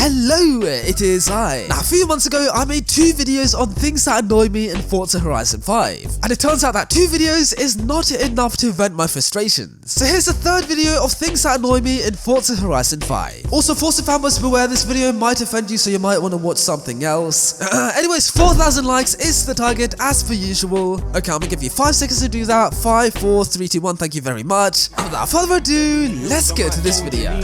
Hello, it is I. Now, a few months ago, I made 2 videos on things that annoy me in Forza Horizon 5. And it turns out that 2 videos is not enough to vent my frustrations. So here's the 3rd video of things that annoy me in Forza Horizon 5. Also, Forza fanboys beware, this video might offend you, so you might want to watch something else. Anyways, 4,000 likes is the target as per usual. Okay, I'm gonna give you 5 seconds to do that. 5, 4, 3, 2, 1, thank you very much. And without further ado, let's get to this video.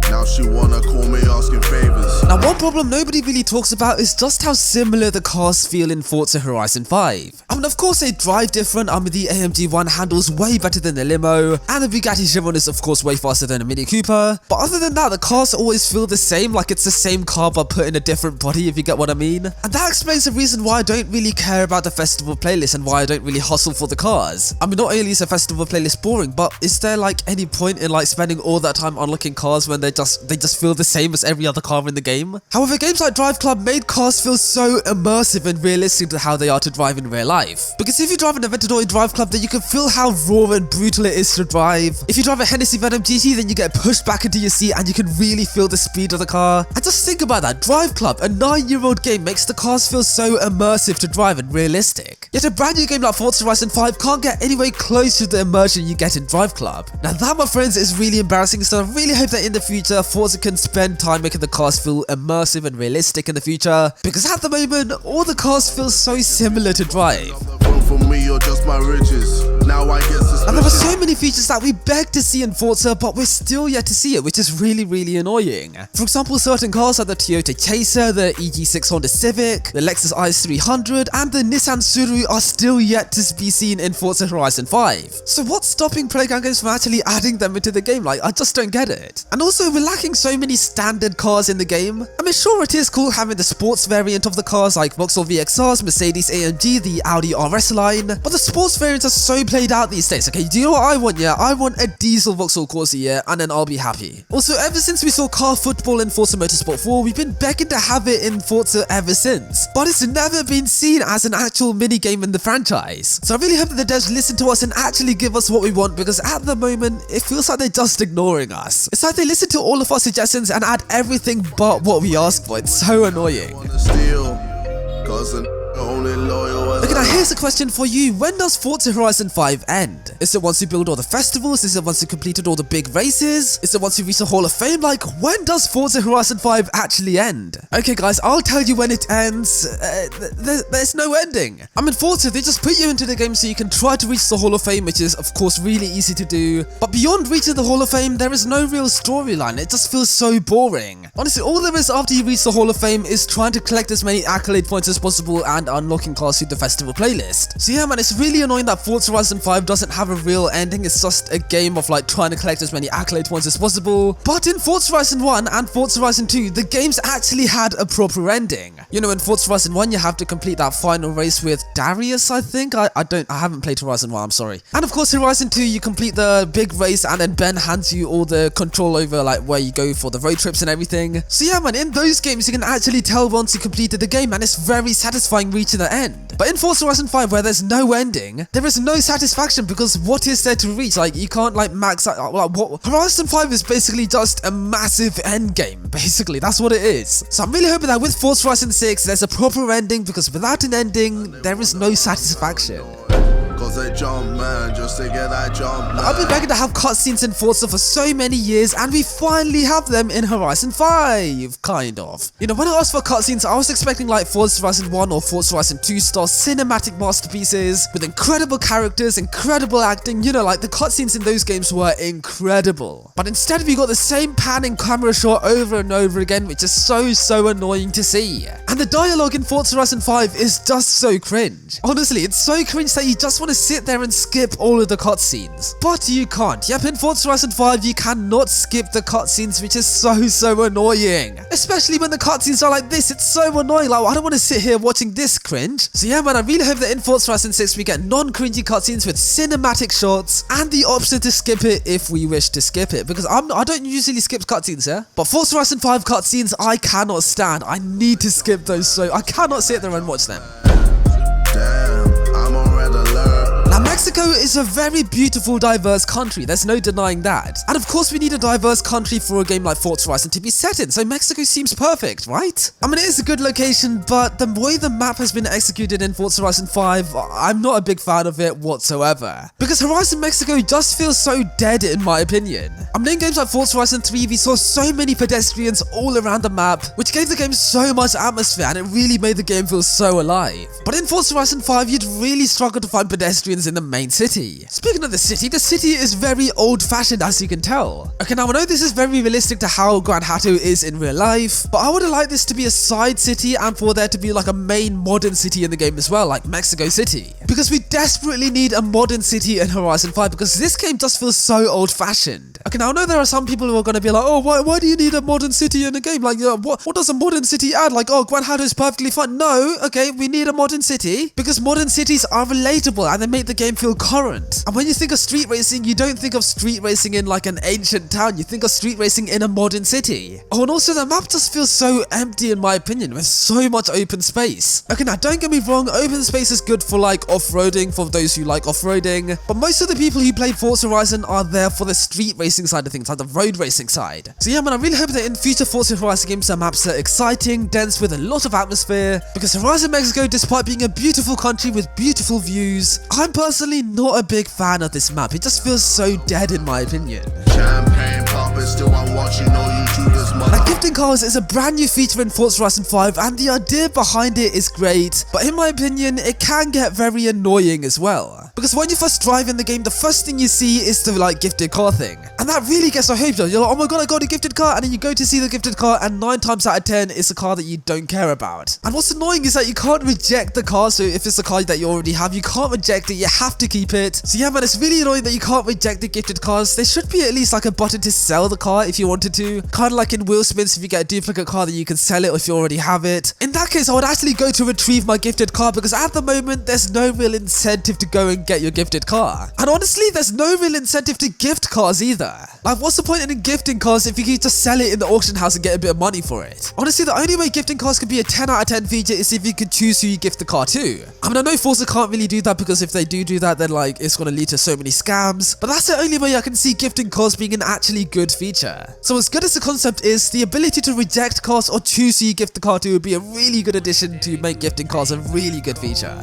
Now she wanna call me asking favors. Now, one problem nobody really talks about is just how similar the cars feel in Forza Horizon 5. I mean, of course they drive different. I mean, the AMG One handles way better than the limo, and the Bugatti Chiron is of course way faster than a Mini Cooper. But other than that, the cars always feel the same, like it's the same car but put in a different body, if you get what I mean. And that explains the reason why I don't really care about the festival playlist and why I don't really hustle for the cars. I mean, not only is a festival playlist boring, but is there like any point in like spending all that time unlocking cars when they just feel the same as every other car in the game? However, games like Drive Club made cars feel so immersive and realistic to how they are to drive in real life. Because if you drive an Aventador in Drive Club, then you can feel how raw and brutal it is to drive. If you drive a Hennessy Venom GT, then you get pushed back into your seat and you can really feel the speed of the car. And just think about that, Drive Club, a 9-year-old game, makes the cars feel so immersive to drive and realistic. Yet a brand new game like Forza Horizon 5 can't get anywhere close to the immersion you get in Drive Club. Now that, my friends, is really embarrassing, so I really hope that in the future Forza can spend time making the cars feel immersive and realistic in the future, because at the moment all the cars feel so similar to drive. For me or just my riches. Now I get suspicious. And there are so many features that we beg to see in Forza, but we're still yet to see it, which is really annoying. For example, certain cars like the Toyota Chaser, the EG6 Honda Civic, the Lexus IS300, and the Nissan Tsuru are still yet to be seen in Forza Horizon 5. So what's stopping Playground Games from actually adding them into the game? Like, I just don't get it. And also, we're lacking so many standard cars in the game. I mean, sure, it is cool having the sports variant of the cars like Vauxhall VXRs, Mercedes AMG, the Audi RS line, but the sports variants are so played out these days. Okay, do you know what I want? Yeah, I want a diesel Vauxhall Corsa, yeah, and then I'll be happy. Also, ever since we saw car football in Forza Motorsport 4, we've been begging to have it in Forza ever since, but it's never been seen as an actual minigame in the franchise. So I really hope that the devs listen to us and actually give us what we want, because at the moment, it feels like they're just ignoring us. It's like they listen to all of our suggestions and add everything but what we ask for. It's so annoying. Okay, now here's a question for you. When does Forza Horizon 5 end? Is it once you build all the festivals? Is it once you completed all the big races? Is it once you reach the Hall of Fame? Like, when does Forza Horizon 5 actually end? Okay guys, I'll tell you when it ends. There's no ending. I mean, Forza, they just put you into the game so you can try to reach the Hall of Fame, which is of course really easy to do. But beyond reaching the Hall of Fame, there is no real storyline. It just feels so boring. Honestly, all there is after you reach the Hall of Fame is trying to collect as many accolade points as possible and unlocking cars through the festival playlist. So yeah man, it's really annoying that Forza Horizon 5 doesn't have a real ending. It's just a game of like trying to collect as many accolade points as possible. But in Forza Horizon 1 and Forza Horizon 2, the games actually had a proper ending. You know, in Forza Horizon 1 you have to complete that final race with Darius, I think. I haven't played Horizon 1, I'm sorry. And of course Horizon 2 you complete the big race and then Ben hands you all the control over like where you go for the road trips and everything. So yeah man, in those games you can actually tell once you completed the game, and it's very satisfying reaching the end. But in Forza Horizon 5, where there's no ending, there is no satisfaction, because what is there to reach? Like, you can't like max out, like, what? Horizon 5 is basically just a massive end game, basically, that's what it is. So I'm really hoping that with Forza Horizon 6, there's a proper ending, because without an ending, there is no satisfaction. Cause they jump, man, just to get that jump. I've been begging to have cutscenes in Forza for so many years, and we finally have them in Horizon 5, kind of. You know, when I asked for cutscenes, I was expecting like Forza Horizon 1 or Forza Horizon 2 style cinematic masterpieces with incredible characters, incredible acting. You know, like the cutscenes in those games were incredible. But instead we got the same panning camera shot over and over again, which is so annoying to see. And the dialogue in Forza Horizon 5 is just so cringe. Honestly, it's so cringe that you just want to sit there and skip all of the cutscenes. But you can't. Yep, in Forza Horizon 5 you cannot skip the cutscenes, which is so annoying. Especially when the cutscenes are like this, it's so annoying. Like, I don't want to sit here watching this cringe. So yeah man, I really hope that in Forza Horizon 6 we get non-cringy cutscenes with cinematic shots and the option to skip it if we wish to skip it, because I don't usually skip cutscenes, yeah? But Forza Horizon 5 cutscenes I cannot stand. I need to skip those, so I cannot sit there and watch them. Damn, I'm on red alert. Now Mexico is a very beautiful, diverse country, there's no denying that. And of course we need a diverse country for a game like Forza Horizon to be set in, so Mexico seems perfect, right? I mean, it is a good location, but the way the map has been executed in Forza Horizon 5, I'm not a big fan of it whatsoever. Because Horizon Mexico just feels so dead in my opinion. I mean, in games like Forza Horizon 3, we saw so many pedestrians all around the map, which gave the game so much atmosphere and it really made the game feel so alive. But in Forza Horizon 5, you'd really struggle to find pedestrians in the main city. Speaking of the city is very old-fashioned, as you can tell. Okay, now I know this is very realistic to how Grand Hato is in real life, but I would have liked this to be a side city and for there to be like a main modern city in the game as well, like Mexico City. Because we desperately need a modern city in Horizon 5 because this game just feels so old-fashioned. Okay, now I know there are some people who are going to be like, oh, why do you need a modern city in a game? Like, what does a modern city add? Like, oh, Grand Hato is perfectly fine. No, okay, we need a modern city because modern cities are relatable and they make the game feel current. And when you think of street racing, you don't think of street racing in like an ancient town, you think of street racing in a modern city. Oh, and also the map just feels so empty in my opinion, with so much open space. Okay, now don't get me wrong, open space is good for like off-roading, for those who like off-roading, but most of the people who play Forza Horizon are there for the street racing side of things, like the road racing side. So yeah man, I really hope that in future Forza Horizon games the maps are exciting, dense with a lot of atmosphere, because Horizon Mexico, despite being a beautiful country with beautiful views, I'm personally not a big fan of this map. It just feels so dead in my opinion. Champagne popping, still I'm watching all YouTubers, mother. Now, gifting cars is a brand new feature in Forza Horizon 5 and the idea behind it is great, but in my opinion it can get very annoying as well. Because when you first drive in the game, the first thing you see is the like gifted car thing. And that really gets your hopes up. You're like, oh my god, I got a gifted car, and then you go to see the gifted car and 9 times out of 10 it's a car that you don't care about. And what's annoying is that you can't reject the car, so if it's a car that you already have, you can't reject it, you have to keep it. So yeah man, it's really annoying that you can't reject the gifted cars. There should be at least like a button to sell the car if you wanted to. Kind of like in Will Smith's, if you get a duplicate car then you can sell it if you already have it. In that case, I would actually go to retrieve my gifted car because at the moment there's no real incentive to go and get your gifted car. And honestly, there's no real incentive to gift cars either. Like, what's the point in gifting cars if you can just sell it in the auction house and get a bit of money for it? Honestly, the only way gifting cars could be a 10 out of 10 feature is if you could choose who you gift the car to. I mean, I know Forza can't really do that because if they do that, then like it's gonna lead to so many scams. But that's the only way I can see gifting cars being an actually good feature. So as good as the concept is, the ability to reject cars or choose who you gift the car to would be a really good addition to make gifting cars a really good feature.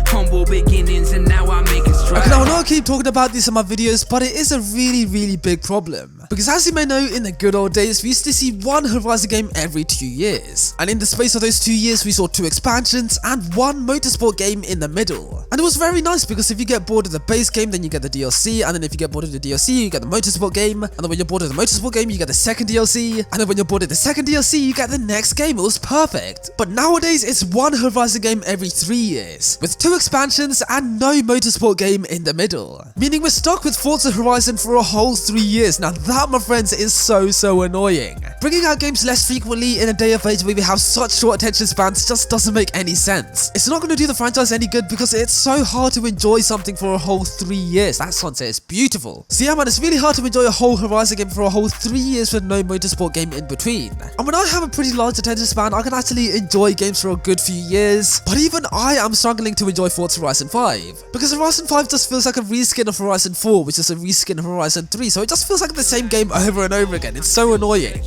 Humble beginnings and now I'm making strides. Okay, now I know I keep talking about this in my videos, but it is a really big problem. Because as you may know, in the good old days, we used to see one Horizon game every 2 years. And in the space of those 2 years, we saw 2 expansions and 1 motorsport game in the middle. And it was very nice because if you get bored of the base game, then you get the DLC. And then if you get bored of the DLC, you get the motorsport game. And then when you're bored of the motorsport game, you get the second DLC. And then when you're bored of the second DLC, you get the next game. It was perfect. But nowadays, it's 1 Horizon game every 3 years. With 2 expansions and no motorsport game in the middle. Meaning we're stuck with Forza Horizon for a whole 3 years. Now that, my friends, is so annoying. Bringing out games less frequently in a day of age where we have such short attention spans just doesn't make any sense. It's not going to do the franchise any good because it's so hard to enjoy something for a whole 3 years. That sunset is beautiful. So yeah man, it's really hard to enjoy a whole Horizon game for a whole 3 years with no motorsport game in between. And when I have a pretty large attention span, I can actually enjoy games for a good few years. But even I am struggling to enjoy Forza Horizon 5. Because Horizon 5 just feels like a reskin of Horizon 4, which is a reskin of Horizon 3. So it just feels like the same game over and over again. It's so annoying.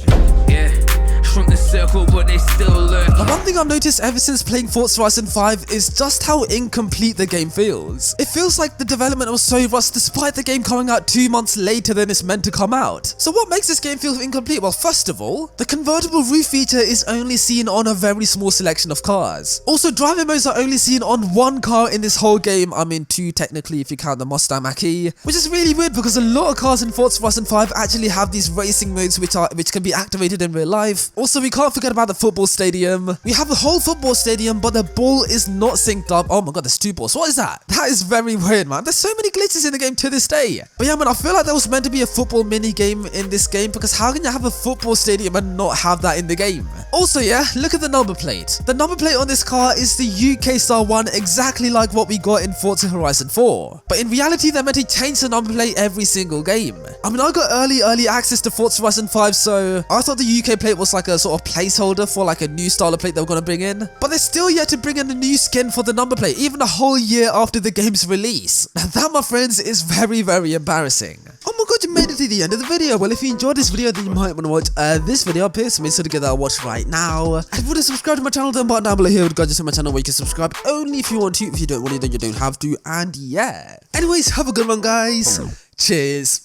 Yeah, shrunk the circle, but they still lurk. The one thing I've noticed ever since playing Forza Horizon 5 is just how incomplete the game feels. It feels like the development was so rushed despite the game coming out 2 months later than it's meant to come out. So what makes this game feel incomplete? Well, first of all, the convertible roof feature is only seen on a very small selection of cars. Also, driving modes are only seen on 1 car in this whole game. I mean 2 technically if you count the Mustang Mach-E, which is really weird because a lot of cars in Forza Horizon 5 actually have these racing modes which can be activated in real life. Also, we can't forget about the football stadium. We have the whole football stadium, but the ball is not synced up. Oh my god, there's 2 balls. What is that? That is very weird, man. There's so many glitches in the game to this day. But yeah, man, I feel like there was meant to be a football mini game in this game because how can you have a football stadium and not have that in the game? Also, yeah, look at the number plate. The number plate on this car is the UK Star 1, exactly like what we got in Forza Horizon 4. But in reality, they're meant to change the number plate every single game. I mean, I got early access to Forza Horizon 5, so I thought the UK plate was like a sort of placeholder for like a new style of plate they were going to bring in. But they're still yet to bring in a new skin for the number plate, even a whole year after the game's release. Now that, my friends, is very, very embarrassing. Oh my god, you made it to the end of the video. Well, if you enjoyed this video, then you might want to watch this video up here, so make sure to get that watch right now. And if you want to subscribe to my channel, then button down below here would guide you to my channel where you can subscribe only if you want to. If you don't want to, then you don't have to. And yeah. Anyways, have a good one, guys. Cheers.